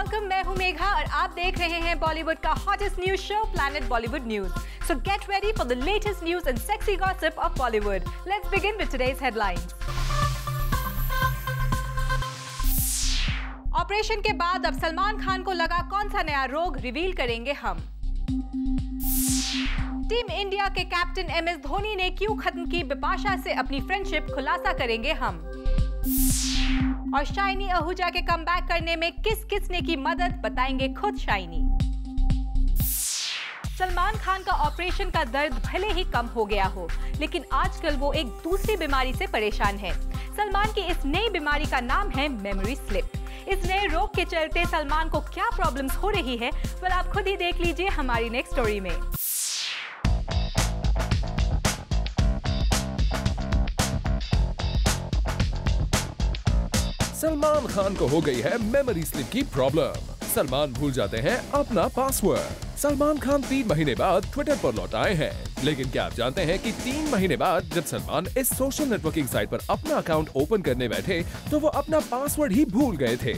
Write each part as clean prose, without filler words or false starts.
Welcome, मैं हूं मेघा और आप देख रहे हैं बॉलीवुड का hottest news show planet Bollywood news. So get ready for the latest news and sexy gossip of Bollywood. Let's begin with today's headlines. Operation के बाद अब सलमान खान को लगा कौन सा नया रोग, रिवील करेंगे हम। टीम इंडिया के कैप्टन MS धोनी ने क्यों खत्म की बिपाशा से अपनी फ्रेंडशिप, खुलासा करेंगे हम। और शाइनी आहूजा के कमबैक करने में किस किस ने की मदद, बताएंगे खुद शाइनी। सलमान खान का ऑपरेशन का दर्द भले ही कम हो गया हो, लेकिन आजकल वो एक दूसरी बीमारी से परेशान है। सलमान की इस नई बीमारी का नाम है मेमोरी स्लिप। इस नए रोग के चलते सलमान को क्या प्रॉब्लम्स हो रही है, पर आप खुद ही देख लीजिए हमारी नेक्स्ट स्टोरी में। सलमान खान को हो गई है मेमोरी स्लिप की प्रॉब्लम। सलमान भूल जाते हैं अपना पासवर्ड। सलमान खान 3 महीने बाद ट्विटर पर लौट आए हैं, लेकिन क्या आप जानते हैं कि 3 महीने बाद जब सलमान इस सोशल नेटवर्किंग साइट पर अपना अकाउंट ओपन करने बैठे तो वो अपना पासवर्ड ही भूल गए थे।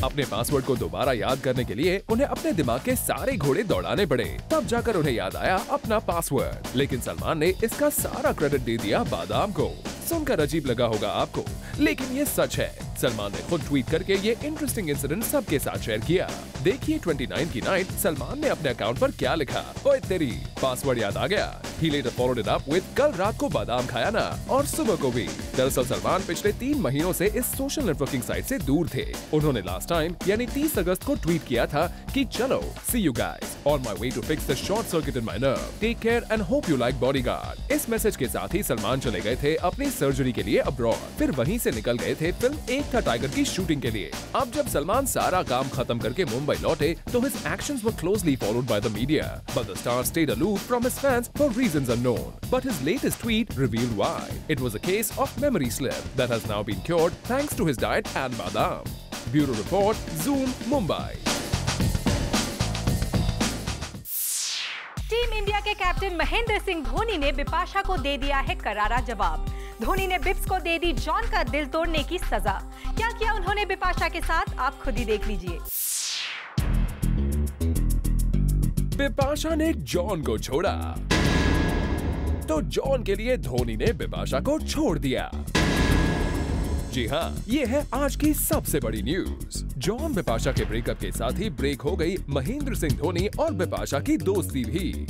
अपने पासवर्ड को दोबारा याद करने के लिए उन्हें अपने दिमाग के सारे घोड़े दौड़ाने पड़े, तब जाकर उन्हें याद आया अपना पासवर्ड। लेकिन सलमान ने इसका सारा क्रेडिट दे दिया बादाम को। सुनकर अजीब लगा होगा आपको, लेकिन ये सच है। सलमान ने खुद ट्वीट करके ये इंटरेस्टिंग इंसिडेंट सबके साथ शेयर किया। देखिए 29 की नाइट सलमान ने अपने अकाउंट पर क्या लिखा। ओए तेरी, पासवर्ड याद आ गया। He later followed it up with कल रात को बादाम खाया ना, और सुबह को भी। दरअसल सलमान पिछले 3 महीनों से इस सोशल नेटवर्किंग साइट से दूर थे। उन्होंने लास्ट टाइम यानी 30 अगस्त को ट्वीट किया था कि चलो, see you guys, on my way to fix the short circuit in my nerve. Take care and hope you like bodyguard. इस मैसेज के साथ ही सलमान चले गए थे अपनी सर्जरी के लिए अब्रॉड। फिर वहीं से निकल गए थे फिल्म एक था टाइगर की शूटिंग के लिए। अब जब सलमान सारा काम खत्म करके मुंबई लौटे तो his actions were closely followed by the media, but the star stayed aloof from his fans for reasons unknown. But his latest tweet revealed why. It was a case of memory slip that has now been cured thanks to his diet and badam. Bureau Report, Zoom, Mumbai. Team India के captain Mahendra Singh Dhoni ने बिपाशा को दे दिया है करारा जवाब। धोनी ने बिप्स को दे दी John का दिल तोड़ने की सजा। क्या किया उन्होंने बिपाशा के साथ, आप खुद ही देख लीजिए। बिपाशा ने जॉन को छोड़ा तो जॉन के लिए धोनी ने बिपाशा को छोड़ दिया। जी हाँ, ये है आज की सबसे बड़ी न्यूज। जॉन बिपाशा के ब्रेकअप के साथ ही ब्रेक हो गई महेंद्र सिंह धोनी और बिपाशा की दोस्ती भी।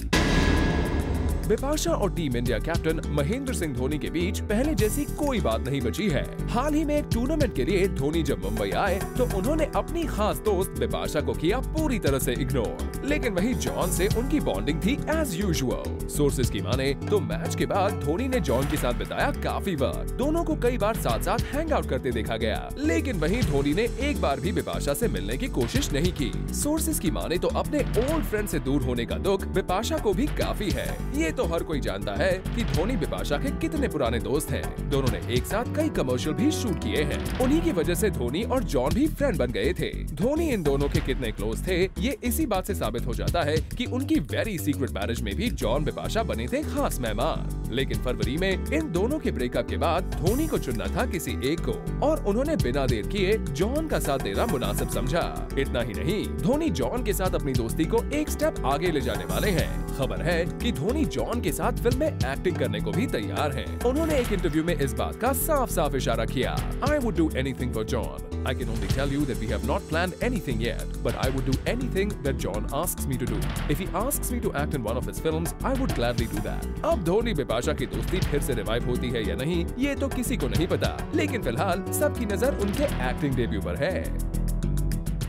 बिपाशा और team India captain Mahendra Singh Dhoni के बीच पहले जैसी कोई बात नहीं बची है। हाल ही में एक टूर्नामेंट के लिए धोनी जब मुंबई आए तो उन्होंने अपनी खास दोस्त बिपाशा को किया पूरी तरह से इग्नोर, लेकिन वहीं जॉन से उनकी बॉन्डिंग थी एज यूजुअल। सोर्सेज की माने तो मैच के बाद धोनी ने जॉन के साथ बिताया काफी वक्त। दोनों को कई बार साथ साथ हैंग आउट करते देखा गया, लेकिन वहीं धोनी ने एक बार भी बिपाशा से मिलने की कोशिश नहीं की। सोर्सेज की माने तो अपने ओल्ड फ्रेंड से दूर होने का दुख बिपाशा को भी काफी है। ये तो हर कोई जानता है कि धोनी बिपाशा के कितने पुराने दोस्त हैं। दोनों ने एक साथ कई कमर्शियल भी शूट किए हैं। उन्हीं की वजह से धोनी और जॉन भी फ्रेंड बन गए थे। धोनी इन दोनों के कितने क्लोज थे ये इसी बात से साबित हो जाता है कि उनकी वेरी सीक्रेट मैरिज में भी जॉन बिपाशा बने थे खास मेहमान। लेकिन फरवरी में इन दोनों के ब्रेकअप के बाद धोनी को चुनना था किसी एक को, और उन्होंने बिना देर किए जॉन का साथ देना मुनासिब समझा। इतना ही नहीं, धोनी जॉन के साथ अपनी दोस्ती को एक स्टेप आगे ले जाने वाले हैं। खबर है कि धोनी जॉन के साथ फिल्म में एक्टिंग करने को भी तैयार हैं। उन्होंने एक इंटरव्यू में इस बात का साफ साफ इशारा किया। I would do anything for John. I can only tell you that we have not planned anything yet, but I would do anything that John asks me to do. If he asks me to act in one of his films, I would gladly do that. अब धोनी बिपाशा की दोस्ती फिर से revive होती है या नहीं, ये तो किसी को नहीं पता, लेकिन फिलहाल सबकी नजर उनके एक्टिंग डेब्यू पर है।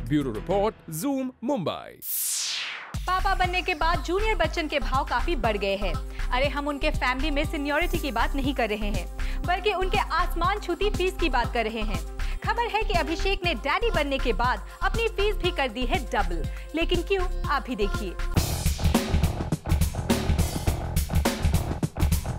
Bureau report, Zoom, Mumbai. पापा बनने के बाद जूनियर बच्चन के भाव काफी बढ़ गए हैं। अरे हम उनके फैमिली में सीनियरिटी की बात नहीं कर रहे हैं, बल्कि उनके आसमान छूती फीस की बात कर रहे हैं। खबर है कि अभिषेक ने डैडी बनने के बाद अपनी फीस भी कर दी है डबल, लेकिन क्यों, आप भी देखिए।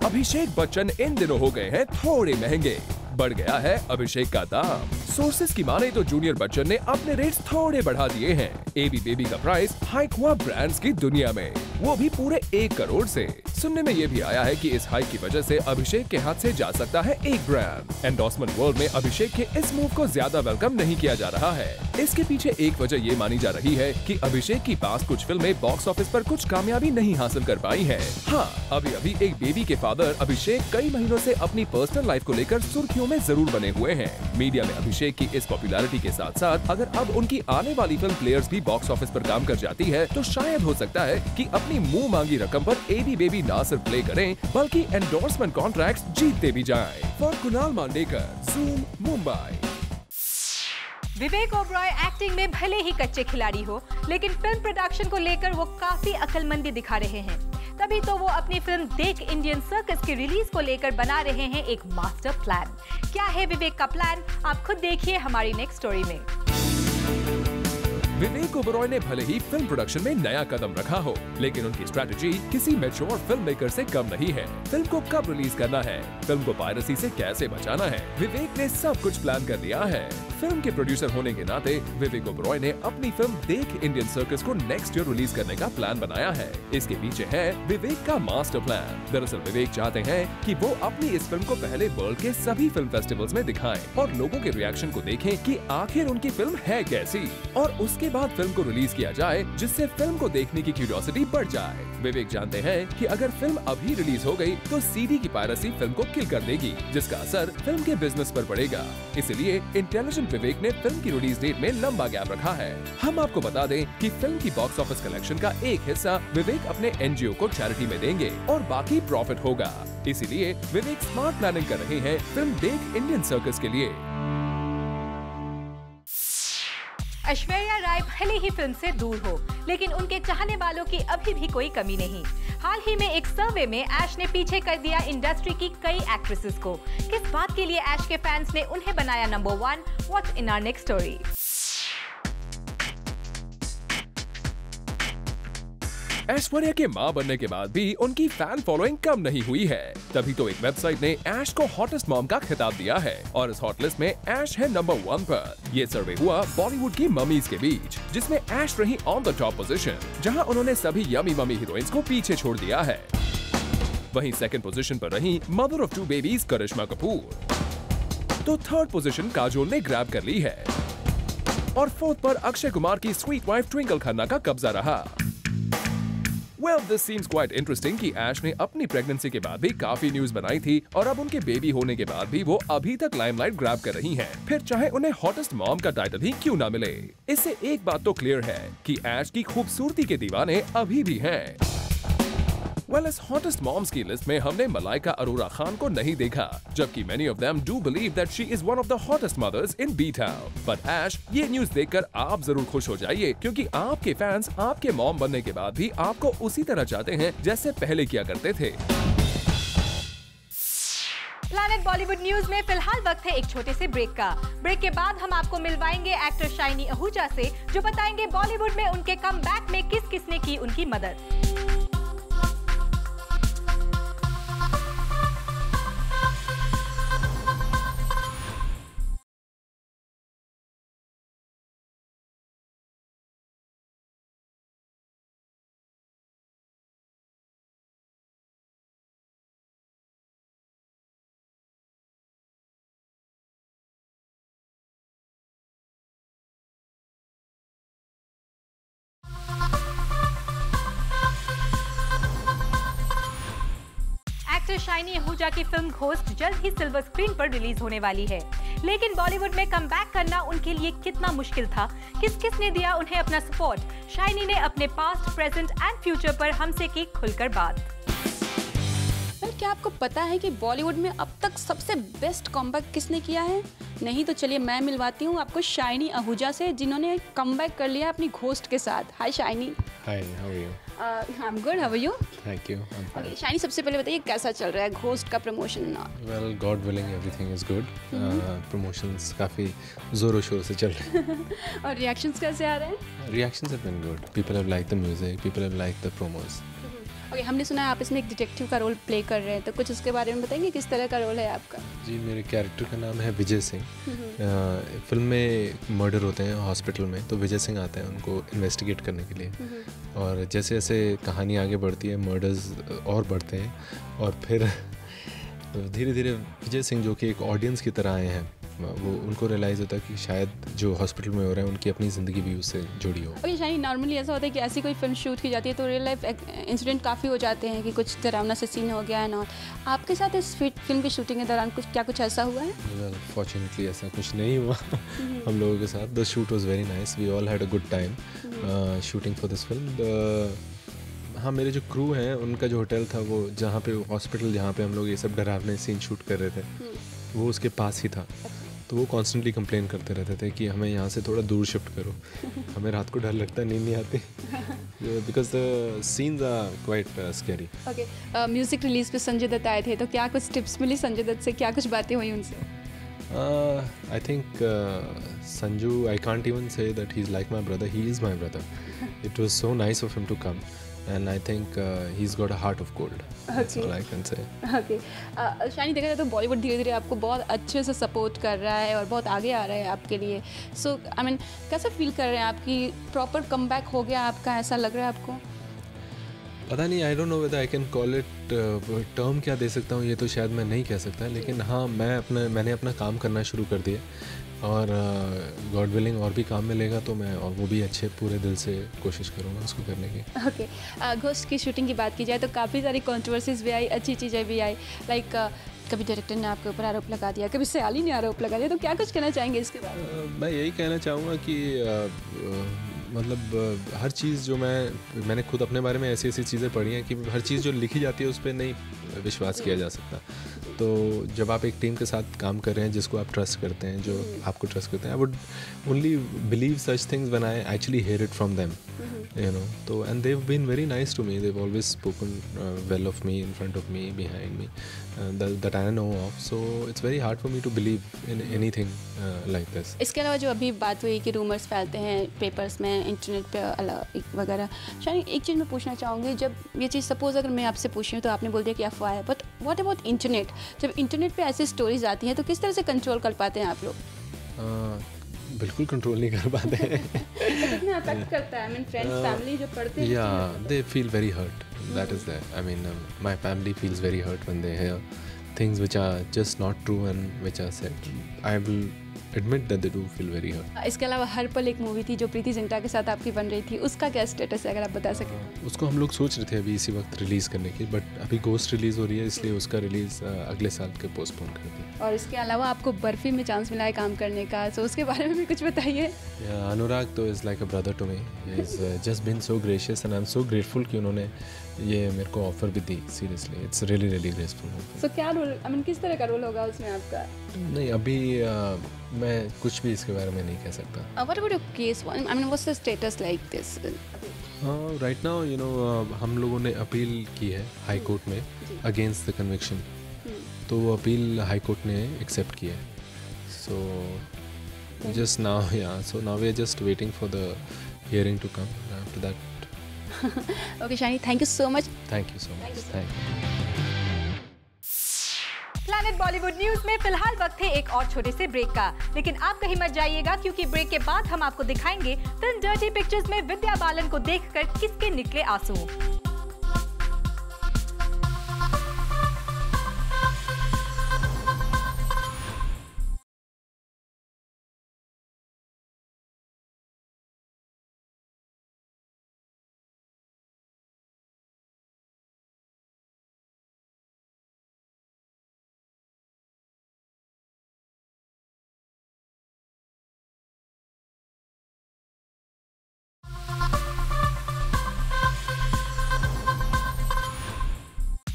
अभिषेक बच्चन इन दिनों हो गए हैं थोड़े महंगे। बढ़ गया है अभिषेक का दाम। सोर्सेज की माने तो जूनियर बच्चन ने अपने रेट्स थोड़े बढ़ा दिए हैं। एबी बेबी का प्राइस हाइक हुआ ब्रांड्स की दुनिया में, वो भी पूरे 1 करोड़ से। सुनने में ये भी आया है कि इस हाइक की वजह से अभिषेक के हाथ से जा सकता है एक ब्रांड। एंडोर्समेंट वर्ल्ड में अभिषेक के इस मूव को ज्यादा वेलकम नहीं किया जा रहा है। इसके पीछे एक वजह ये मानी जा रही है कि अभिषेक की पास कुछ फिल्में बॉक्स ऑफिस पर कुछ कामयाबी नहीं हासिल कर पाई है। हाँ, अभी एक बेबी के फादर अभिषेक कई महीनों से अपनी पर्सनल लाइफ को लेकर सुर्खियों में जरूर बने हुए हैं। मीडिया में अभिषेक की इस पॉपुलैरिटी के साथ साथ अगर अब उनकी आने वाली फिल्म प्लेयर्स भी बॉक्स ऑफिस पर काम कर जाती है तो शायद हो सकता है कि अपनी मुंह मांगी रकम पर एबी बेबी ना सिर्फ प्ले करें बल्कि एंडोर्समेंट कॉन्ट्रैक्ट्स जीतते भी जाएं। For Kunal Mandekar, zoom, Mumbai. Vivek Oberoi acting में भले ही कच्चे खिलाड़ी हो, लेकिन फिल्म प्रोडक्शन को लेकर वो काफी अक्लमंदी दिखा रहे हैं। तभी तो वो अपनी फिल्म देख इंडियन सर्कस की रिलीज को लेकर बना रहे हैं एक मास्टर प्लान। क्या है विवेक का प्लान, आप खुद देखिए हमारी नेक्स्ट स्टोरी में। विवेक ओबरॉय ने भले ही फिल्म प्रोडक्शन में नया कदम रखा हो, लेकिन उनकी स्ट्रैटेजी किसी मैच्योर फिल्म मेकर से कम नहीं है। फिल्म को कब रिलीज करना है, फिल्म को पायरेसी से कैसे बचाना है, विवेक ने सब कुछ प्लान कर लिया है। फिल्म के प्रोड्यूसर होने के नाते विवेक ओबरॉय ने अपनी फिल्म देख इंडियन सर्कस को नेक्स्ट ईयर रिलीज करने का प्लान बनाया है। इसके पीछे है विवेक का मास्टर प्लान। दरअसल विवेक चाहते हैं कि वो अपनी इस फिल्म को पहले वर्ल्ड के सभी फिल्म फेस्टिवल्स में दिखाएं और लोगों के रिएक्शन को देखें कि आखिर उनकी फिल्म है कैसी, और उसके बाद फिल्म को रिलीज किया जाए जिससे फिल्म को देखने की क्यूरियोसिटी बढ़ जाए। विवेक जानते हैं कि अगर फिल्म अभी रिलीज हो गई तो सीडी की पायरेसी फिल्म को किल कर देगी, जिसका असर फिल्म के बिजनेस पर पड़ेगा। इसलिए इंटेलिजेंट विवेक ने फिल्म की रिलीज डेट में लंबा गैप रखा है। हम आपको बता दें कि फिल्म की बॉक्स ऑफिस कलेक्शन का एक हिस्सा विवेक अपने एनजीओ को चैरिटी में देंगे और बाकी प्रॉफिट होगा। इसीलिए विवेक स्मार्ट प्लानिंग कर रहे हैं फिल्म देख इंडियन सर्कस के लिए। ऐश्वर्या राय भले ही फिल्म से दूर हो, लेकिन उनके चाहने वालों की अभी भी कोई कमी नहीं। हाल ही में एक सर्वे में ऐश ने पीछे कर दिया इंडस्ट्री की कई एक्ट्रेसेस को। किस बात के लिए ऐश के फैंस ने उन्हें बनाया number 1? Watch in our next story. Aishwarya के मां बनने के बाद भी उनकी फैन फॉलोइंग कम नहीं हुई है। तभी तो एक वेबसाइट ने ऐश को हॉटेस्ट मॉम का खिताब दिया है और इस हॉट लिस्ट में ऐश है नंबर 1 पर। ये सर्वे हुआ बॉलीवुड की ममीज के बीच, जिसमें ऐश रही ऑन द टॉप पोजीशन, जहां उन्होंने सभी यमी ममी हीरोइंस को पीछे छोड़ दिया है। वहीं सेकंड पोजीशन पर रही मदर ऑफ 2 बेबीज करिश्मा कपूर। तो थर्ड पोजीशन काजोल ने ग्रैब कर ली है और फोर्थ पर अक्षय कुमार की स्वीट वाइफ ट्विंकल खन्ना का कब्जा रहा। Well, this seems quite interesting कि ऐश ने अपनी प्रेगनेंसी के बाद भी काफी न्यूज बनाई थी और अब उनके बेबी होने के बाद भी वो अभी तक लाइमलाइट ग्रैब कर रही हैं। फिर चाहे उन्हें हॉटेस्ट मॉम का टाइटल ही क्यों ना मिले। इससे एक बात तो क्लियर है कि ऐश की खूबसूरती के दीवाने अभी भी हैं। Well, इस हॉटेस्ट मॉम्स की लिस्ट में हमने मलाइका अरोरा खान को नहीं देखा, जबकि many of them do believe that she is one of the hottest mothers in B-Town. But Ash, ये न्यूज देखकर आप जरूर खुश हो जाइए, क्योंकि आपके फैंस आपके मॉम बनने के बाद भी आपको उसी तरह चाहते हैं जैसे पहले किया करते थे। प्लैनेट बॉलीवुड न्यूज में फिलहाल वक्त है एक छोटे से ब्रेक का। ब्रेक के बाद हम आपको मिलवाएंगे एक्टर शाइनी आहूजा से, जो बताएंगे बॉलीवुड में उनके कमबैक में किस किसने की उनकी मदद। एक्टर शाइनी आहूजा की फिल्म घोस्ट जल्द ही सिल्वर स्क्रीन पर रिलीज होने वाली है, लेकिन बॉलीवुड में कमबैक करना उनके लिए कितना मुश्किल था, किस किस ने दिया उन्हें अपना सपोर्ट। शाइनी ने अपने पास्ट, प्रेजेंट एंड फ्यूचर पर हमसे की खुलकर बात। क्या आपको पता है कि बॉलीवुड में अब तक सबसे बेस्ट कमबैक किसने किया है? नहीं तो चलिए मैं मिलवाती हूँ आपको शाइनी आहूजा से, जिन्होंने कमबैक कर लिया अपनी घोस्ट के साथ। Hi Shiny. Hi, how are you? I am good, how are you? Thank you. Okay Shiny, सबसे पहले बताइए कैसा चल रहा है घोस्ट का promotion? Well, God willing everything is good. Promotions काफ़ी ज़ोरों शोर से चल रहे हैं। और रिएक्शंस कैसे आ रहे हैं? Reactions have been good. People have liked the music. People have liked the promos. Okay, हमने सुना है आप इसमें एक डिटेक्टिव का रोल प्ले कर रहे हैं, तो कुछ उसके बारे में बताएंगे, किस तरह का रोल है आपका? जी, मेरे कैरेक्टर का नाम है विजय सिंह। फिल्म में मर्डर होते हैं हॉस्पिटल में, तो विजय सिंह आते हैं उनको इन्वेस्टिगेट करने के लिए। और जैसे जैसे कहानी आगे बढ़ती है, मर्डर्स और बढ़ते हैं, और फिर धीरे धीरे विजय सिंह जो कि एक ऑडियंस की तरह आए हैं, वो उनको रियलाइज़ होता है कि शायद जो हॉस्पिटल में हो रहा है उनकी अपनी ज़िंदगी भी उससे जुड़ी हो। ओके शायद नॉर्मली ऐसा होता है कि ऐसी कोई फिल्म शूट की जाती है तो रियल लाइफ इंसिडेंट काफ़ी हो जाते हैं कि कुछ डरावना से सीन हो गया है ना। आपके साथ इस फिल्म की शूटिंग के दौरान कुछ ऐसा हुआ है? वेल फॉर्चुनेटली ऐसा कुछ नहीं हुआ हम लोगों के साथ। The shoot was very nice, we all had a good time shooting for this film. हाँ, मेरे जो क्रू हैं उनका जो होटल था, वो जहाँ पे हॉस्पिटल जहाँ पे हम लोग ये सब डरावने सीन शूट कर रहे थे, वो उसके पास ही था। तो वो कॉन्स्टेंटली कंप्लेन करते रहते थे कि हमें यहाँ से थोड़ा दूर शिफ्ट करो, हमें रात को डर लगता है, नींद नहीं आती, because the scenes are quite scary. Okay, music release पे संजय दत्त आए थे, तो क्या कुछ टिप्स मिली संजय दत्त से, क्या कुछ बातें हुई उनसे? I think Sanju, I can't even say that he's like my brother. He is my brother. It was so nice of him to come, and I think he's got a heart of gold. That's all I can say. Okay. शानी, देखा जाए तो बॉलीवुड धीरे धीरे आपको बहुत अच्छे से support कर रहा है और बहुत आगे आ रहा है आपके लिए। सो आई मीन कैसा फील कर रहे हैं, आपकी प्रॉपर कमबैक हो गया आपका, ऐसा लग रहा है आपको? पता नहीं, I don't know whether I can call it term क्या दे सकता हूँ, ये तो शायद मैं नहीं कह सकता, लेकिन हाँ, मैंने अपना काम करना शुरू कर दिया, और गॉड विलिंग और भी काम मिलेगा तो मैं और वो भी अच्छे पूरे दिल से कोशिश करूँगा उसको करने की। ओके, घोस्ट की शूटिंग की बात की जाए तो काफ़ी सारी कंट्रोवर्सीज भी आई, अच्छी चीज़ें भी आई, लाइक कभी डायरेक्टर ने आपके ऊपर आरोप लगा दिया, कभी सयाली ने आरोप लगा दिया, तो क्या कुछ कहना चाहेंगे इसके बारे में? मैं यही कहना चाहूँगा कि मतलब हर चीज़ जो मैंने खुद अपने बारे में ऐसी चीज़ें पढ़ी हैं कि हर चीज़ जो लिखी जाती है उस पर नहीं विश्वास किया जा सकता। तो जब आप एक टीम के साथ काम कर रहे हैं जिसको आप ट्रस्ट करते हैं, जो आपको ट्रस्ट करते हैं, I would only believe such things when I actually here it from them, you know. So and they've been very nice to me. They've always spoken well of me, in front of me, behind me, that I know of. So it's very hard for me to believe in anything like this. इसके अलावा जो अभी बात हुई कि rumours फैलते हैं papers में, इंटरनेट पे वगैरह, शायद एक चीज़ मैं पूछना चाहूँगी, जब ये चीज़ सपोज अगर मैं आपसे पूछ रही हूँ तो आपने बोल दिया कि अफवाह है, बट व्हाट अबाउट इंटरनेट? जब इंटरनेट पे ऐसी स्टोरीज आती हैं तो किस तरह से कंट्रोल कर पाते हैं आप लोग? बिल्कुल कंट्रोल नहीं कर पाते हैं। कितना अफेक्ट करता है? आई मीन फ्रेंड्स, फैमिली जो पढ़ते हैं, yeah, they feel very hurt. That is there. I mean, my family feels very hurt when they hear things which are just not true and which are said. I will admit that they do feel very hurt. इसके अलावा हर पल एक movie थी जो प्रीति जिंटा के साथ आपकी बन रही थी, उसका क्या स्टेटस है अगर आप बता सकें? उसको हम लोग सोच रहे थे अभी इसी वक्त रिलीज़ करने की, बट अभी घोस्ट रिलीज़ हो रही है, इसलिए उसका रिलीज़ अगले साल के पोस्टपोन कर दिया। और इसके अलावा आपको बर्फी में चांस मिला है काम करने का, सो उसके बारे में भी कुछ बताइए। अनुराग तो is like a brother to me, he is just been so gracious and I am so grateful कि उन्होंने ये मेरे को ऑफर भी दी। Seriously it's really really graceful. So क्या रोल, आई मीन किस तरह का रोल होगा उसमें आपका? नहीं, अभी मैं कुछ भी इसके बारे में नहीं कह सकता। What about your case? I mean what's the status like this? Right now you know हम लोगों ने अपील की है हाई कोर्ट में अगेंस्ट द कन्विक्शन, तो वो अपील हाई कोर्ट ने एक्सेप्ट किया है। So just now so now we are just waiting for the hearing to come, after that. Okay Shani, thank you so much. Thank you so much. Thank you. Planet Bollywood news में फिलहाल वक्त है एक और छोटे से ब्रेक का, लेकिन आप कहीं मत जाइएगा क्योंकि ब्रेक के बाद हम आपको दिखाएंगे फिल्म डर्टी पिक्चर्स में विद्या बालन को देखकर किसके निकले आंसू।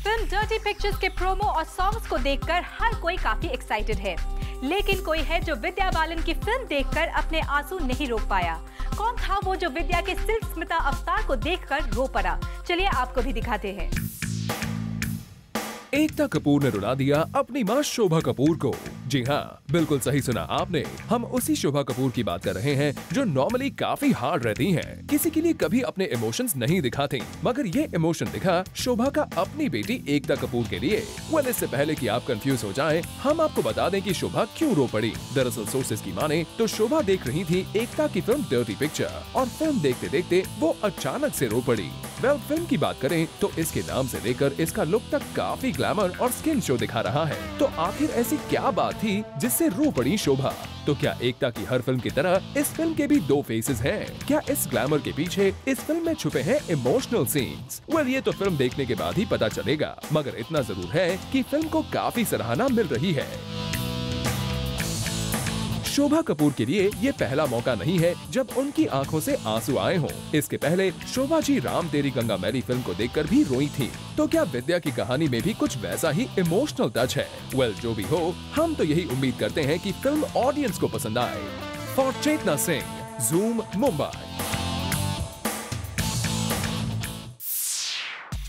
फिल्म डर्टी पिक्चर्स के प्रोमो और सॉन्ग्स को देखकर हर कोई काफी एक्साइटेड है, लेकिन कोई है जो विद्या बालन की फिल्म देखकर अपने आंसू नहीं रोक पाया। कौन था वो जो विद्या के सिल्क स्मिता अवतार को देखकर रो पड़ा? चलिए आपको भी दिखाते हैं। एकता कपूर ने रुला दिया अपनी मां शोभा कपूर को, जी हाँ, बिल्कुल सही सुना आपने। हम उसी शोभा कपूर की बात कर रहे हैं जो नॉर्मली काफी हार्ड रहती हैं। किसी के लिए कभी अपने इमोशंस नहीं दिखाती, मगर ये इमोशन दिखा शोभा का अपनी बेटी एकता कपूर के लिए। वेल, इससे पहले कि आप कंफ्यूज हो जाएं, हम आपको बता दें कि शोभा क्यों रो पड़ी। दरअसल सोर्सेज की माने तो शोभा देख रही थी एकता की फिल्म डर्टी पिक्चर और फिल्म देखते देखते वो अचानक से रो पड़ी। वेल, फिल्म की बात करें तो इसके नाम से लेकर इसका लुक तक काफी ग्लैमर और स्किन शो दिखा रहा है। तो आखिर ऐसी क्या बात थी जिससे रो पड़ी शोभा? तो क्या एकता की हर फिल्म की तरह इस फिल्म के भी दो फेसेस हैं? क्या इस ग्लैमर के पीछे इस फिल्म में छुपे हैं इमोशनल सीन्स? वेल, ये तो फिल्म देखने के बाद ही पता चलेगा, मगर इतना जरूर है कि फिल्म को काफी सराहना मिल रही है। शोभा कपूर के लिए ये पहला मौका नहीं है जब उनकी आंखों से आंसू आए हों। इसके पहले शोभा जी राम तेरी गंगा मैली फिल्म को देखकर भी रोई थी। तो क्या विद्या की कहानी में भी कुछ वैसा ही इमोशनल टच है? वेल, जो भी हो, हम तो यही उम्मीद करते हैं कि फिल्म ऑडियंस को पसंद आए। For Chetna Singh, zoom, Mumbai.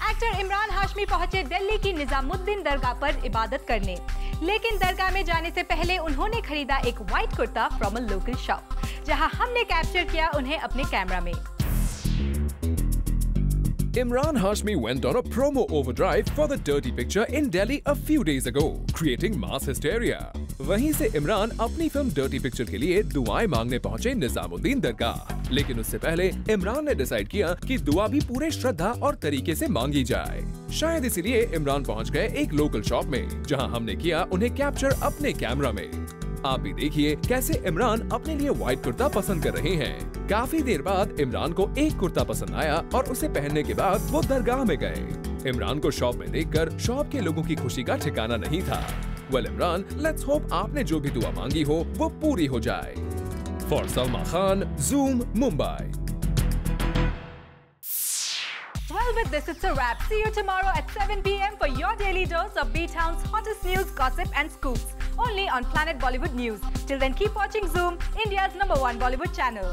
Actor Imran Hashmi पहुंचे दिल्ली की निजामुद्दीन दरगाह पर इबादत करने, लेकिन दरगाह में जाने से पहले उन्होंने खरीदा एक white kurta from a local shop, जहां हमने कैप्चर किया उन्हें अपने कैमरा में। Imran Hashmi went on a promo overdrive for the Dirty Picture in Delhi a few days ago, creating mass hysteria. वहीं से इमरान अपनी फिल्म डर्टी पिक्चर के लिए दुआएं मांगने पहुंचे निजामुद्दीन दरगाह। लेकिन उससे पहले इमरान ने डिसाइड किया कि दुआ भी पूरे श्रद्धा और तरीके से मांगी जाए। शायद इसीलिए इमरान पहुंच गए एक लोकल शॉप में, जहां हमने किया उन्हें कैप्चर अपने कैमरा में। आप भी देखिए कैसे इमरान अपने लिए व्हाइट कुर्ता पसंद कर रहे हैं। काफी देर बाद इमरान को एक कुर्ता पसंद आया और उसे पहनने के बाद वो दरगाह में गए। इमरान को शॉप में देखकर शॉप के लोगों की खुशी का ठिकाना नहीं था। वेल इमरान, लेट्स होप आपने जो भी दुआ मांगी हो वो पूरी हो जाए। For Salma Khan, zoom, Mumbai. Well, with this, it's a wrap. See you tomorrow at 7 p.m. for your daily dose of B-Town's hottest news, gossip and scoops. Only on Planet Bollywood News. Till then, keep watching Zoom, India's #1 Bollywood channel.